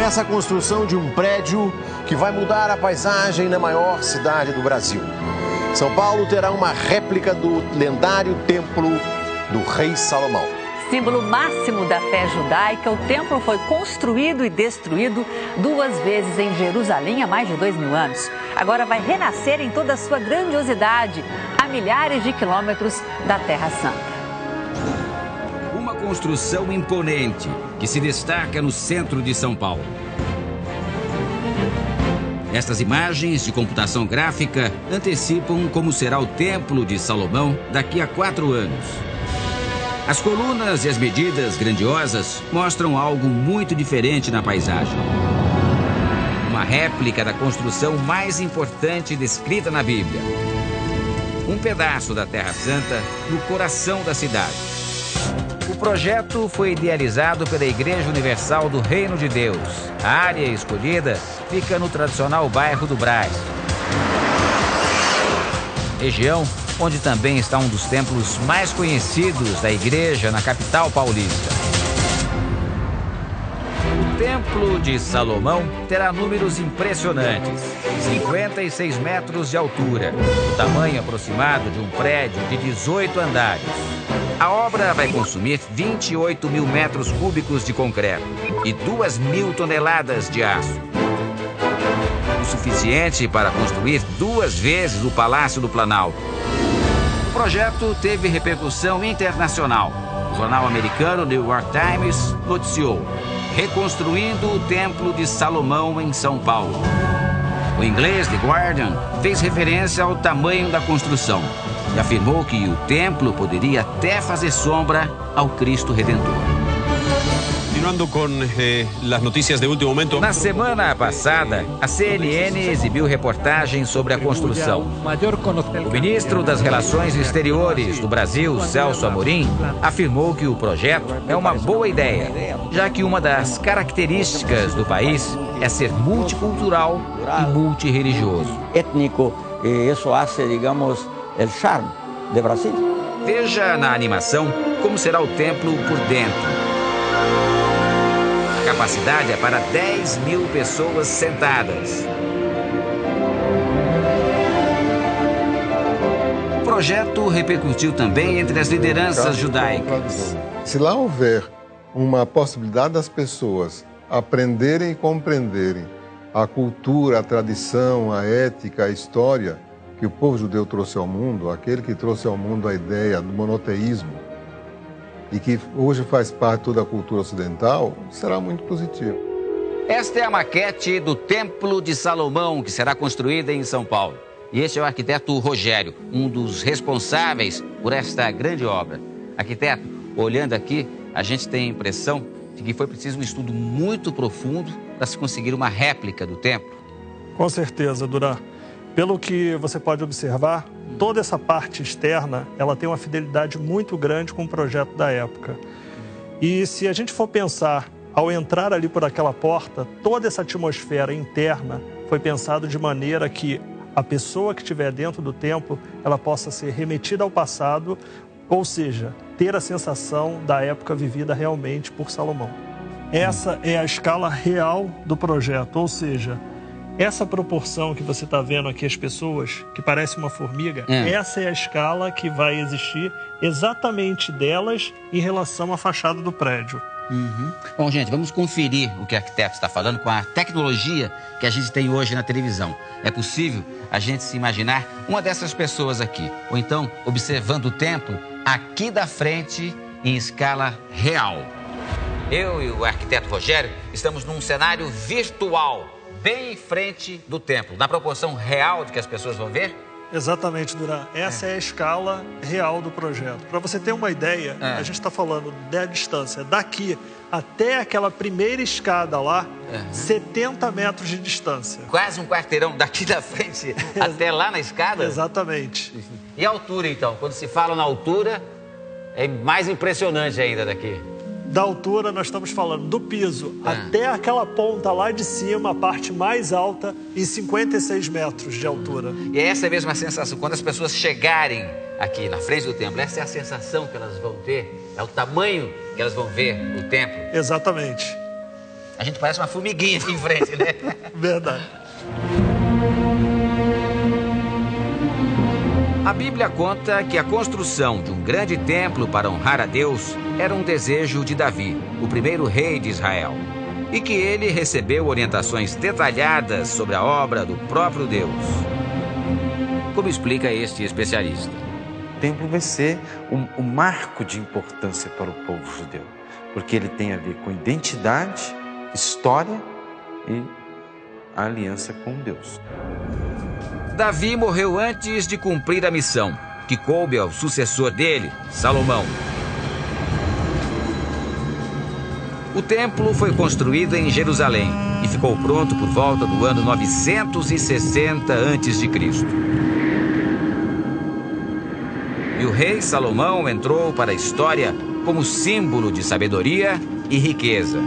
começa a construção de um prédio que vai mudar a paisagem na maior cidade do Brasil. São Paulo terá uma réplica do lendário templo do rei Salomão. Símbolo máximo da fé judaica, o templo foi construído e destruído 2 vezes em Jerusalém há mais de 2000 anos. Agora vai renascer em toda a sua grandiosidade, a milhares de quilômetros da Terra Santa. Uma construção imponente que se destaca no centro de São Paulo. Estas imagens de computação gráfica antecipam como será o Templo de Salomão daqui a 4 anos. As colunas e as medidas grandiosas mostram algo muito diferente na paisagem. Uma réplica da construção mais importante descrita na Bíblia. Um pedaço da Terra Santa no coração da cidade. O projeto foi idealizado pela Igreja Universal do Reino de Deus. A área escolhida fica no tradicional bairro do Brás. Região onde também está um dos templos mais conhecidos da igreja na capital paulista. O Templo de Salomão terá números impressionantes. 56 metros de altura, o tamanho aproximado de um prédio de 18 andares. A obra vai consumir 28 mil metros cúbicos de concreto e 2.000 toneladas de aço. O suficiente para construir 2 vezes o Palácio do Planalto. O projeto teve repercussão internacional. O jornal americano New York Times noticiou: reconstruindo o Templo de Salomão em São Paulo. O inglês The Guardian fez referência ao tamanho da construção e afirmou que o templo poderia até fazer sombra ao Cristo Redentor. Na semana passada, a CNN exibiu reportagens sobre a construção. O ministro das Relações Exteriores do Brasil, Celso Amorim, afirmou que o projeto é uma boa ideia, já que uma das características do país é ser multicultural e multirreligioso. Étnico, isso faz, digamos, o charme do Brasil. Veja na animação como será o templo por dentro. A capacidade é para 10.000 pessoas sentadas. O projeto repercutiu também entre as lideranças judaicas. Se lá houver uma possibilidade das pessoas aprenderem e compreenderem a cultura, a tradição, a ética, a história que o povo judeu trouxe ao mundo, aquele que trouxe ao mundo a ideia do monoteísmo, e que hoje faz parte de toda a cultura ocidental, será muito positivo. Esta é a maquete do Templo de Salomão, que será construída em São Paulo. E este é o arquiteto Rogério, um dos responsáveis por esta grande obra. Arquiteto, olhando aqui, a gente tem a impressão de que foi preciso um estudo muito profundo para se conseguir uma réplica do templo. Com certeza, Duran. Pelo que você pode observar, toda essa parte externa, ela tem uma fidelidade muito grande com o projeto da época. E se a gente for pensar, ao entrar ali por aquela porta, toda essa atmosfera interna foi pensado de maneira que a pessoa que estiver dentro do templo, ela possa ser remetida ao passado, ou seja, ter a sensação da época vivida realmente por Salomão. Essa é a escala real do projeto, ou seja, essa proporção que você está vendo aqui, as pessoas, que parece uma formiga, essa é a escala que vai existir exatamente delas em relação à fachada do prédio. Bom, gente, vamos conferir o que o arquiteto está falando com a tecnologia que a gente tem hoje na televisão. É possível a gente se imaginar uma dessas pessoas aqui, ou então observando o templo aqui da frente em escala real. Eu e o arquiteto Rogério estamos num cenário virtual, bem em frente do templo, na proporção real de que as pessoas vão ver? Exatamente, Duran. Essa é a escala real do projeto. Para você ter uma ideia, a gente está falando da distância daqui até aquela primeira escada lá, 70 metros de distância. Quase um quarteirão daqui da frente até lá na escada? Exatamente. E a altura, então? Quando se fala na altura, é mais impressionante ainda daqui. Da altura, nós estamos falando do piso até aquela ponta lá de cima, a parte mais alta, em 56 metros de altura. E é essa mesma sensação, quando as pessoas chegarem aqui na frente do templo, essa é a sensação que elas vão ter, é o tamanho que elas vão ver o templo. Exatamente. A gente parece uma formiguinha aqui em frente, né? Verdade. A Bíblia conta que a construção de um grande templo para honrar a Deus era um desejo de Davi, o primeiro rei de Israel, e que ele recebeu orientações detalhadas sobre a obra do próprio Deus. Como explica este especialista? O templo vai ser um marco de importância para o povo judeu, porque ele tem a ver com identidade, história e a aliança com Deus. Davi morreu antes de cumprir a missão, que coube ao sucessor dele, Salomão. O templo foi construído em Jerusalém e ficou pronto por volta do ano 960 a.C. E o rei Salomão entrou para a história como símbolo de sabedoria e riqueza.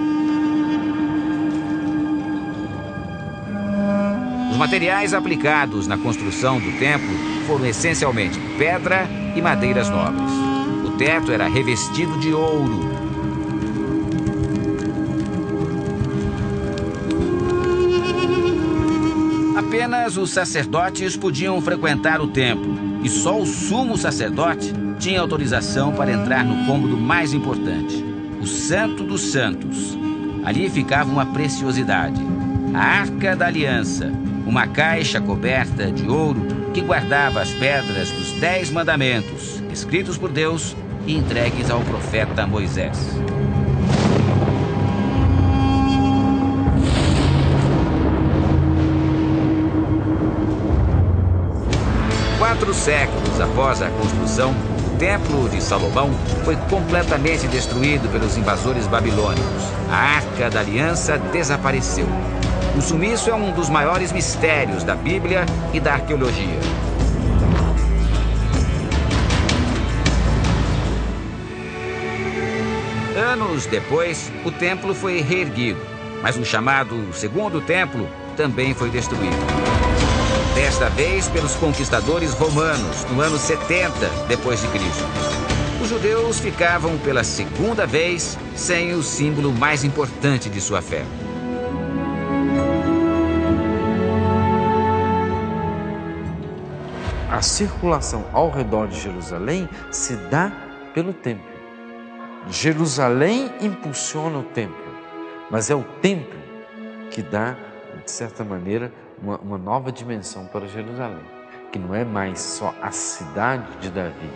Os materiais aplicados na construção do templo foram essencialmente pedra e madeiras nobres. O teto era revestido de ouro. Apenas os sacerdotes podiam frequentar o templo e só o sumo sacerdote tinha autorização para entrar no cômodo mais importante, o Santo dos Santos. Ali ficava uma preciosidade, a Arca da Aliança, uma caixa coberta de ouro que guardava as pedras dos 10 mandamentos, escritos por Deus e entregues ao profeta Moisés. Quatro séculos após a construção, o Templo de Salomão foi completamente destruído pelos invasores babilônicos. A Arca da Aliança desapareceu. O sumiço é um dos maiores mistérios da Bíblia e da arqueologia. Anos depois, o templo foi reerguido, mas o chamado Segundo Templo também foi destruído. Desta vez pelos conquistadores romanos, no ano 70 depois de Cristo. Os judeus ficavam pela segunda vez sem o símbolo mais importante de sua fé. A circulação ao redor de Jerusalém se dá pelo templo. Jerusalém impulsiona o templo, mas é o templo que dá, de certa maneira, uma nova dimensão para Jerusalém, que não é mais só a cidade de Davi,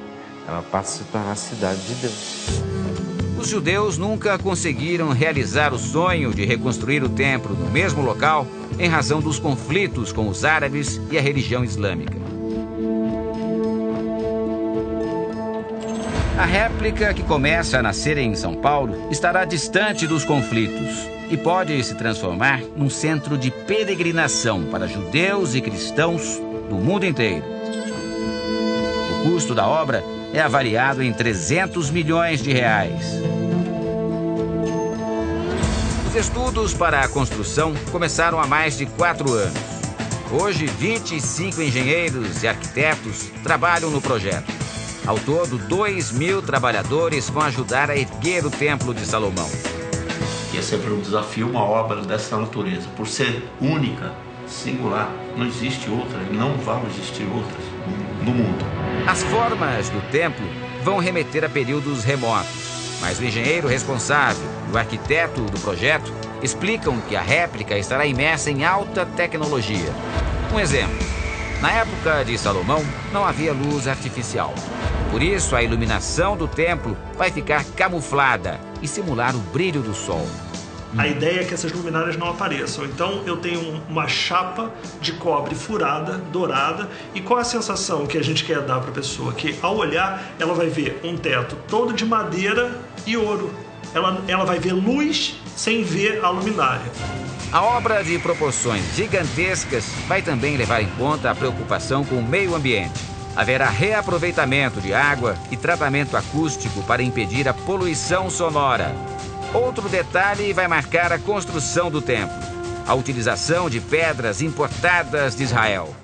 ela passa a se tornar a cidade de Deus. Os judeus nunca conseguiram realizar o sonho de reconstruir o templo no mesmo local em razão dos conflitos com os árabes e a religião islâmica. A réplica, que começa a nascer em São Paulo, estará distante dos conflitos e pode se transformar num centro de peregrinação para judeus e cristãos do mundo inteiro. O custo da obra é avaliado em 300 milhões de reais. Os estudos para a construção começaram há mais de 4 anos. Hoje, 25 engenheiros e arquitetos trabalham no projeto. Ao todo, 2.000 trabalhadores vão ajudar a erguer o Templo de Salomão. E é sempre um desafio uma obra dessa natureza. Por ser única, singular, não existe outra e não vão existir outras no mundo. As formas do templo vão remeter a períodos remotos, mas o engenheiro responsável e o arquiteto do projeto explicam que a réplica estará imersa em alta tecnologia. Um exemplo, na época de Salomão não havia luz artificial. Por isso, a iluminação do templo vai ficar camuflada e simular o brilho do sol. A ideia é que essas luminárias não apareçam. Então eu tenho uma chapa de cobre furada, dourada. E qual é a sensação que a gente quer dar para a pessoa? Que ao olhar, ela vai ver um teto todo de madeira e ouro. Ela vai ver luz sem ver a luminária. A obra de proporções gigantescas vai também levar em conta a preocupação com o meio ambiente. Haverá reaproveitamento de água e tratamento acústico para impedir a poluição sonora. Outro detalhe vai marcar a construção do templo: a utilização de pedras importadas de Israel.